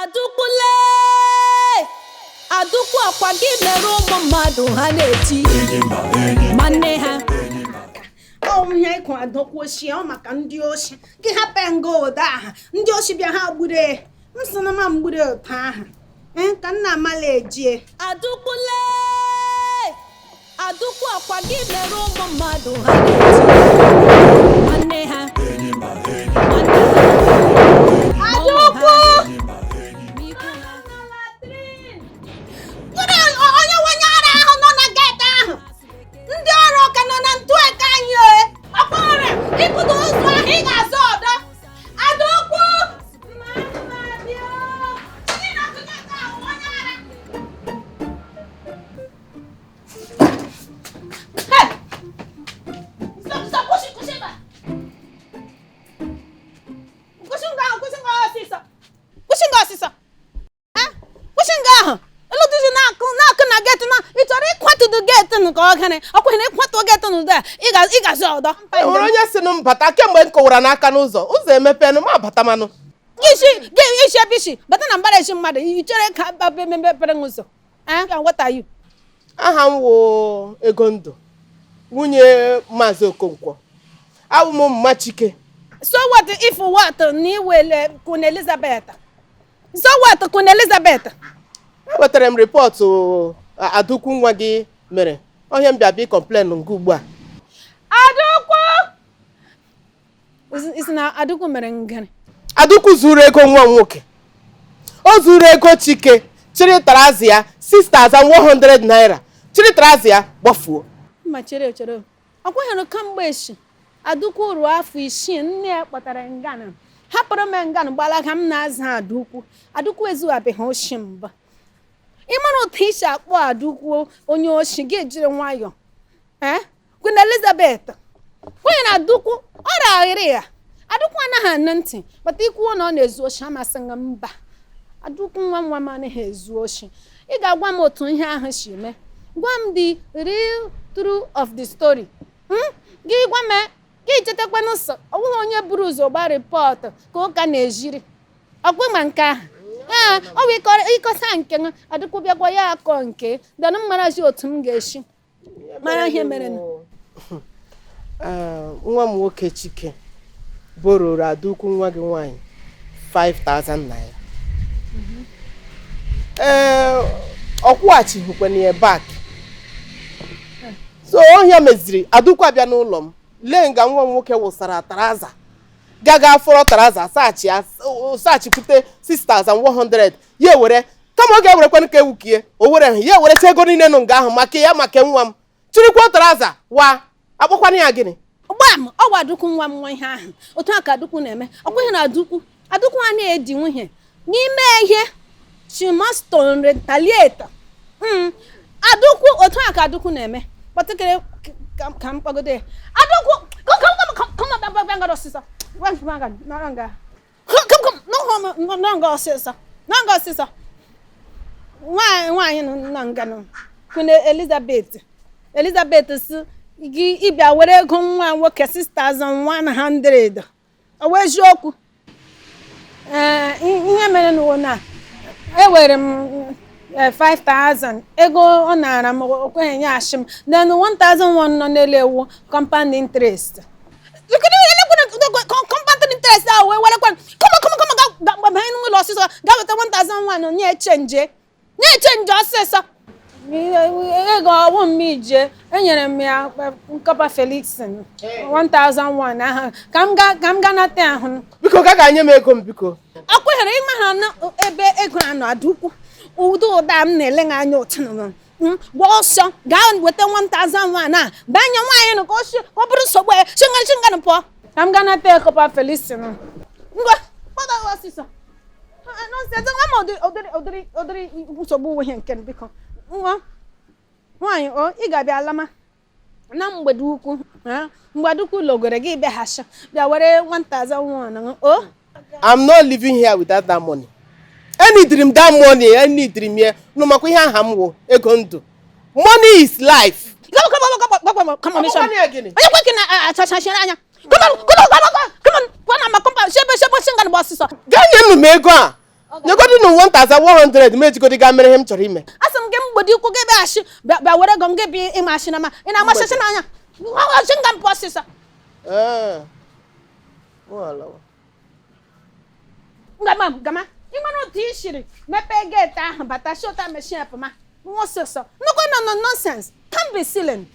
Adaukwu Adaukwu akwa gị mere ụmụ mmadụ ha na-eti manne ha ihe ịkụ Adaukwu oshi ọ maka ndị oshi gị hapụ ngo ụda aha ndị oshi bịa ha gbure nsonama mgbure ụta aha ka nna amala ejie Adaukwu akwa gị mere ụmụ mmadụ ha na-eti manne ha Adaukwu onye nwanye ara ahụ nọ na gate ahụ ndị ọrụ ka nọ na ntụaka anyị ọkpọrọ ịkụda ụzọ ahụ ị ga-azọ ọdọ Adaukwu Onye si m bata kemgbe m kọwara n'aka n'ụzọ emepenụ m abata manụ isi ebishi bata na mbara echi mmadụ ị chere ka mepere ụzọ what are you? aha m wo ego ndụ nwunye Maazị Okonkwo abụ m mma Chike. So what if what ni wele Queen Elizabeth? So what Queen Elizabeth? Ewetara m rịpọtụ Adaukwu nwa gị mere onye m bịa bi complain nke ugbu a. Adaukwu is na Adaukwu mere ngani. Adaukwu zuru ego nwa nwoke. O zuru ego Chike chiri tarazi ya 6,100 naira. Chiri tarazi ya gbafuo. Ma chere. Akwụghịrị kamgbe echi. Adaukwu ruo afọ 6 nne ya kpọtara ngana. Hapụrụ m ngana gbalaga m na-aza Adaukwu ezuwabeghị oshi mba. Ịmara otu isi akpọ Adaukwu onye oshi ga-ejiri nwayọ. Queen Elizabeth. Onye na Adaukwu ọ raghịrị ya. Adaukwu anaghị anụ ntị, bata ikwu na ọ na-ezu oshi amasịghị mba. Adaukwu nwa m anaghị ezu oshi. Ị ga-agwa m otu ihe ahụ si mee. Gwa m the real truth of the story. Gị gwa m gị chetakwa n'ụsọ ọ bụghị onye buru ụzọ gba rịpọtụ ka ụka na-ejiri. Ọkwa ma nke ahụ. Ọ bụ ịkọsa nke m Adaukwu bịakwa ya akọ nke danụ mmarazi otu m ga-esi mara ihe mere nwa m nwoke Chike bororo Adaukwu nwa gị nwaanyị 5,000 naira. Ọ kwụghachihukwana ya back. So ohia meziri Adaukwu abịa n'ụlọ m lee nga nwa m nwoke wụsara taraza gaga fọrọ taraza saachipụte 6,100 ya were kama ọ ga-ewerekwanụ ka ewukie o were ya weresi ego niile nụ nga ahụ maka ya maka nwa m chirikwa taraza wa akpọkwana ya gịnị gbam ọgwa Adaukwu nwa m nwa ihe ahụ otu aka Adaukwu na-eme ọkweghị na Adaukwu a na-edi nwunye n'ime ihe she must retaliate. Adaukwu otu aka Adaukwu na-eme kpatakịrị ka m kpagodo ya Adaukwu ọsịsọ nwaanyị nọ nganụ Queen Elizabeth si gị ịbịa were ego nwa nwoke 6,100 ọ wee eziokwu ihe mere n'ụwa na ewere m 5,000 ego ọ nara m okweghị nye ashị m then 1,001 nọ n'elu ewu compound interest compound interest ahụ wee werekwa kọma banye n'ụlọ ọsịsọ gaa weta 1,001 nye chenje ọsịsọ ego ọwụ m ije enyere m ya nkọpa Felix 1,001 ahụ ka m ga nata ahụ biko ga nye m ego m biko akweghịrị ịma ha ebe ego anọ Adaukwu ụda m na-ele anya ụtụ gwa ọsọ gaa weta 1,001 a banye nwaanyị nụ ka ọ bụrụ nsogbu chinganụ pụọ ka m ga nata nkọpa Felix ngwa kpọta ọsịsọ ụdịrị nsogbu uwe ihe nke biko nwa nwaanyị ị ga-abịa alama na mgbede ukwu mgbe Adaukwu logoro gị bịaghachi bịa were 1,001 I'm not living here without that money. Any dream that money, any dream here. No matter how I'm wo ego ndụ. Money is life. Come on, Misha. Are you working at Chashanya? Come on. What am I comparing? Shebe shingan boss. Ganye no mego a. You go to 4,100 mejigodi ga mere ihe m chọrọ ime. Asị m gị mgbede ukwu gị bịa ashị bịa were ego m gị bịa ịma ashị na ma ị na-amasịsị n'anya ọchị nga mpụ ọsịsa gama ịmara otu ị shiri mepee geeti ahụ bata shota meshin pụma nwa ọsịsọ nnukwu nọ nonsense can't be silly.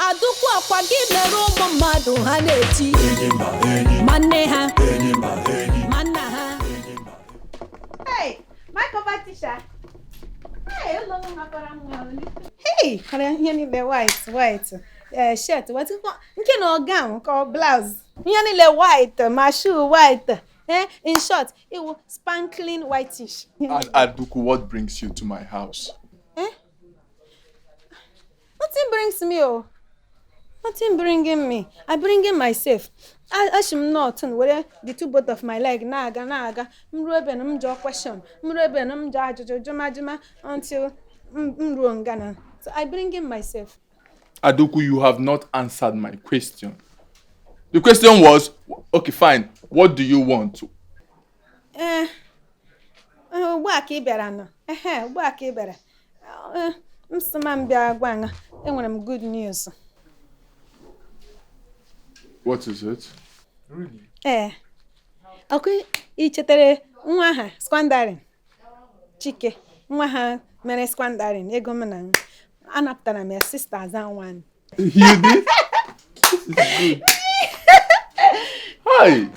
Adaukwu akwa gị mere ụmụ mmadụ ha na-eti ma nne ha ma nna ha. Hey, my cover teacher. Hey, hello, my cover. Hey, kara ihe niile white. Shirt, what you want? Nke no gown or blouse. Ihe niile white, my shoe white. In short, it was sparkling whitish. Adaukwu, what brings you to my house? Nothing brings me, Nothing bringing me. I bring in myself. I should not where the two both of my leg naga. Mrueben mjo question. Mrueben mja until mruongana. So I bring in myself. Adaukwu, you have not answered my question. The question was, okay, fine. What do you want? Waki berano. Waki bera. Mr. Mambia Gwanga. And good news. What is it? Really? Okay, each other, squandering. Chike nwa ha mere squandering ego m na anapụtara m ya sisters and one. You did? This is good. Hi.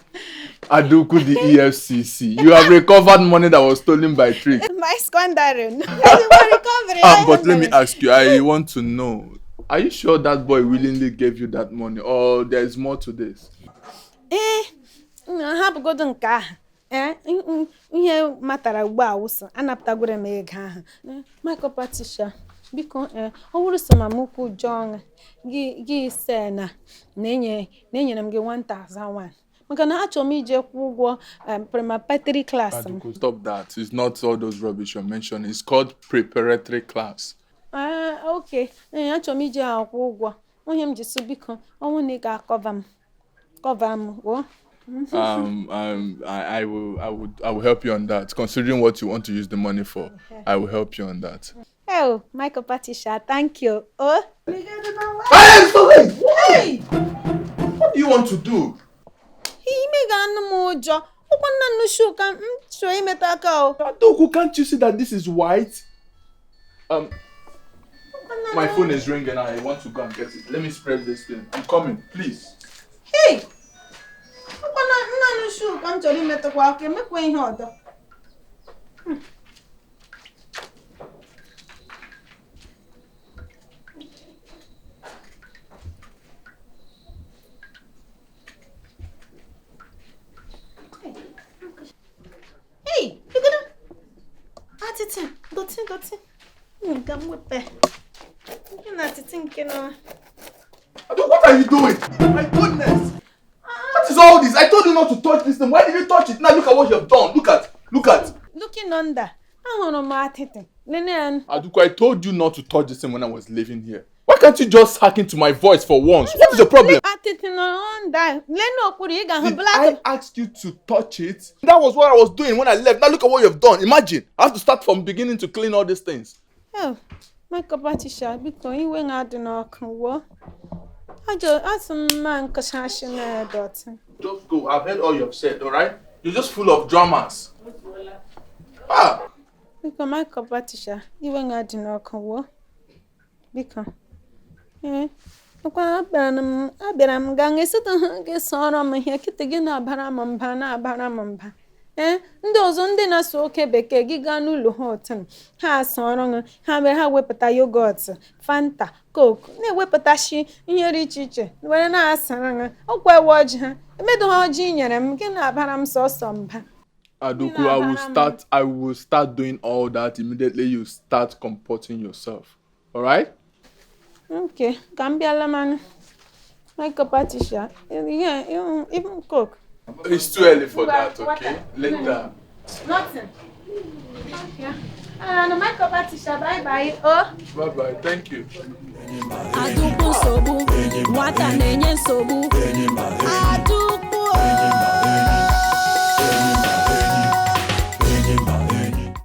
Adaukwu the EFCC. You have recovered money that was stolen by tricks. My squandering. Recovery. But let me ask you, I want to know, are you sure that boy willingly gave you that money or there's more to this? Hapụgodo nke ahụ. Ihe matara ugbu a wụsọ anapụtagoro m ego ahụ. Michael Patricia, biko ọ wụrụ sọ ma m ukwu John gị se na enyere m gị 1,001. Maka na achọrọ m ije kwụ ụgwọ preparatory class. Stop that. It's not all those rubbish you're mentioning. It's called preparatory class. Okay. Achọrọ m ije akwụ ụgwọ. Onye m jisu biko ọnwụ na ị ga-cover m. I will help you on that. Considering what you want to use the money for, I will help you on that. Oh, Michael Patricia, thank you. Oh, Hey! What do you want to do? Adaukwu, can't you see that this is white? My phone is ringing and I want to go and get it. Let me spread this thing. I'm coming, please. Hey! Hey, you're gonna Doti. What are you doing? My goodness! What is all this? I told you not to touch this thing. Why did you touch it? Now look at what you have done. Look at. Looking under. Adaukwu, I told you not to touch this thing when I was living here. Why can't you just hack into my voice for once? What is the problem? Did I asked you to touch it? That was what I was doing when I left. Now look at what you have done. Imagine, I have to start from beginning to clean all these things. Oh, my Patricia, because you went out in our war. I just man Just go. I've heard all you have said, alright? You're just full of dramas. Because my Patricia, you went out in our war. Because abịara m gaa eseta ha ga-esoro m ihe kịta gị na-abara m mba ndị ọzọ ndị na-asụ oke bekee gị gaa n'ụlọ hotel ha asọrọ ha mere ha wepụta yogurt fanta coke na-ewepụtachi ihe dị iche were na-asara ọkwa ewe ọjị ha emedo ha ọjị nyere m gị na-abara m sọsọ mba. Adaukwu, I will start doing all that immediately you start comporting yourself. Alright? Okay, Gambiala man. Michael Patricia. Yeah, even cook. It's too early for that, okay? Later. Nothing. Okay. Michael Patricia, bye. Oh. Bye. Thank you. Adaukwu nsogbu, nwata na-enye nsogbu.